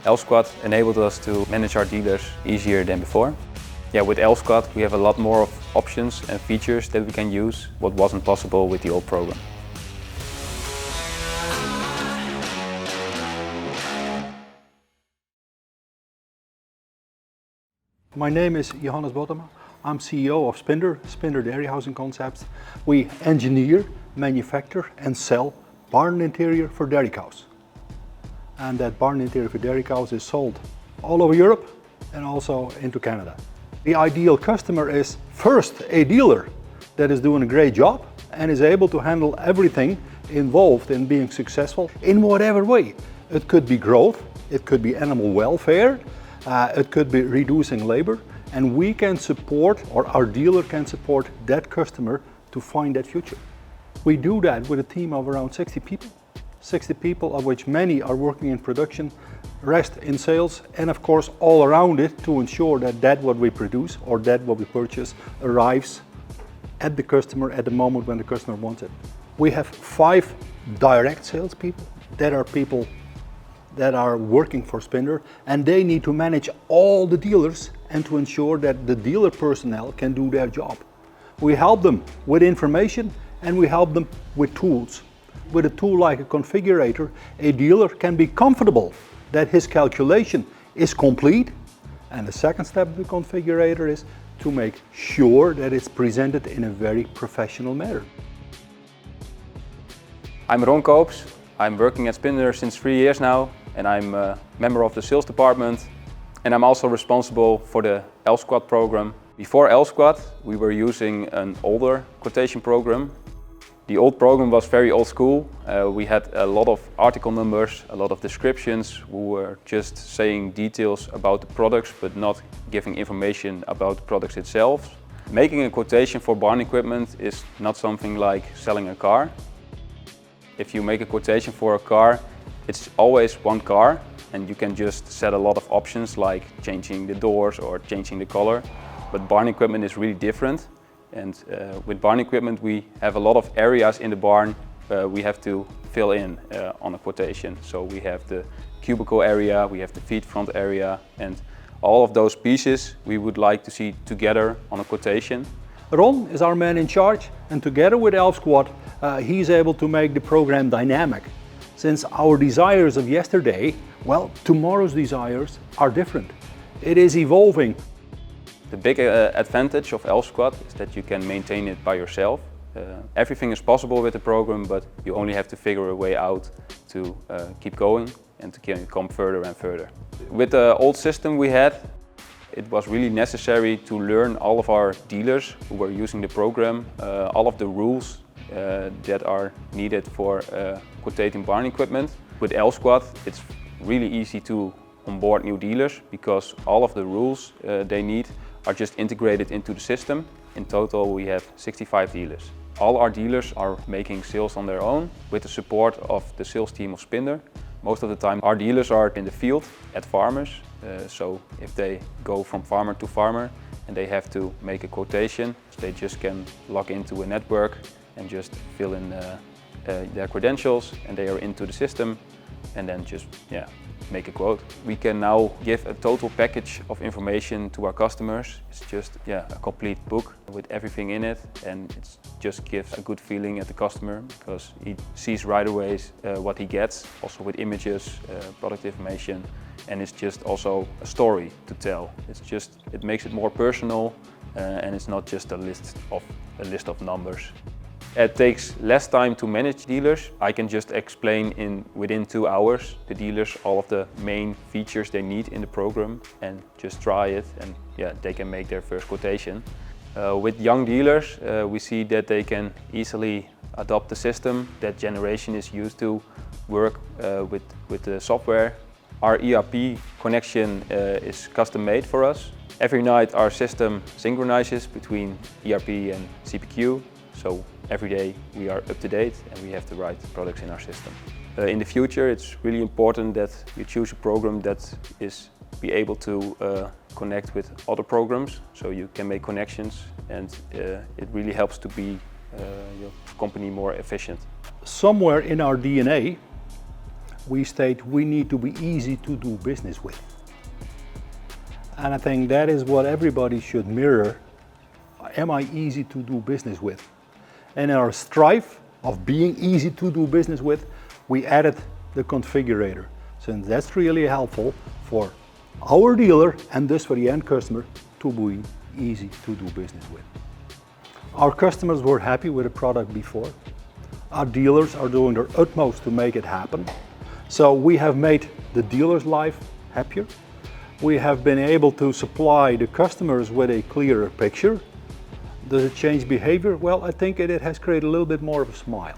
Elfsquad enabled us to manage our dealers easier than before. Yeah, with Elfsquad we have a lot more of options and features that we can use, what wasn't possible with the old program. My name is Jehannes Bottema. I'm CEO of Spinder Dairy Housing Concepts. We engineer, manufacture and sell barn interior for dairy cows. And that barn interior for dairy cows is sold all over Europe and also into Canada. The ideal customer is first a dealer that is doing a great job and is able to handle everything involved in being successful in whatever way. It could be growth, it could be animal welfare, it could be reducing labor, and we can support, or our dealer can support that customer to find that future. We do that with a team of around 60 people. 60 people, of which many are working in production, rest in sales, and of course all around it to ensure that what we produce or that what we purchase arrives at the customer at the moment when the customer wants it. We have 5 direct salespeople that are people that are working for Spinder, and they need to manage all the dealers and to ensure that the dealer personnel can do their job. We help them with information and we help them with tools. With a tool like a Configurator, a dealer can be comfortable that his calculation is complete. And the second step of the Configurator is to make sure that it's presented in a very professional manner. I'm Ron Koops. I'm working at Spinder since 3 years now, and I'm a member of the sales department. And I'm also responsible for the Elfsquad program. Before Elfsquad, we were using an older quotation program. The old program was very old school. We had a lot of article numbers, a lot of descriptions. We were just saying details about the products, but not giving information about the products itself. Making a quotation for barn equipment is not something like selling a car. If you make a quotation for a car, it's always one car, and you can just set a lot of options like changing the doors or changing the color. But barn equipment is really different. And with barn equipment we have a lot of areas in the barn we have to fill in on a quotation. So we have the cubicle area, we have the feed front area, and all of those pieces we would like to see together on a quotation. Ron is our man in charge, and together with Elfsquad he's able to make the program dynamic. Since our desires of yesterday, well, tomorrow's desires are different. It is evolving. The big advantage of Elfsquad is that you can maintain it by yourself. Everything is possible with the program, but you only have to figure a way out to keep going and to come further and further. With the old system we had, it was really necessary to learn all of our dealers who were using the program, all of the rules that are needed for quotating barn equipment. With Elfsquad, it's really easy to onboard new dealers because all of the rules they need are just integrated into the system. In total we have 65 dealers. All our dealers are making sales on their own with the support of the sales team of Spinder. Most of the time our dealers are in the field at farmers, so if they go from farmer to farmer and they have to make a quotation, they just can log into a network and just fill in their credentials and they are into the system and then just make a quote. We can now give a total package of information to our customers. It's just a complete book with everything in it, and it just gives a good feeling at the customer because he sees right away what he gets, also with images, product information, and it's just also a story to tell. It makes it more personal and it's not just a list of numbers. It takes less time to manage dealers. I can just explain within 2 hours the dealers all of the main features they need in the program and just try it, and they can make their first quotation. With young dealers we see that they can easily adopt the system. That generation is used to work with the software. Our ERP connection is custom made for us. Every night our system synchronizes between ERP and CPQ. So every day we are up to date and we have the right products in our system. In the future it's really important that you choose a program that is be able to connect with other programs, so you can make connections, and it really helps to be your company more efficient. Somewhere in our DNA we state we need to be easy to do business with. And I think that is what everybody should mirror. Am I easy to do business with? And in our strive of being easy to do business with, we added the configurator, since that's really helpful for our dealer and thus for the end customer to be easy to do business with. Our customers were happy with the product before. Our dealers are doing their utmost to make it happen. So we have made the dealer's life happier. We have been able to supply the customers with a clearer picture. Does it change behavior? Well, I think it has created a little bit more of a smile.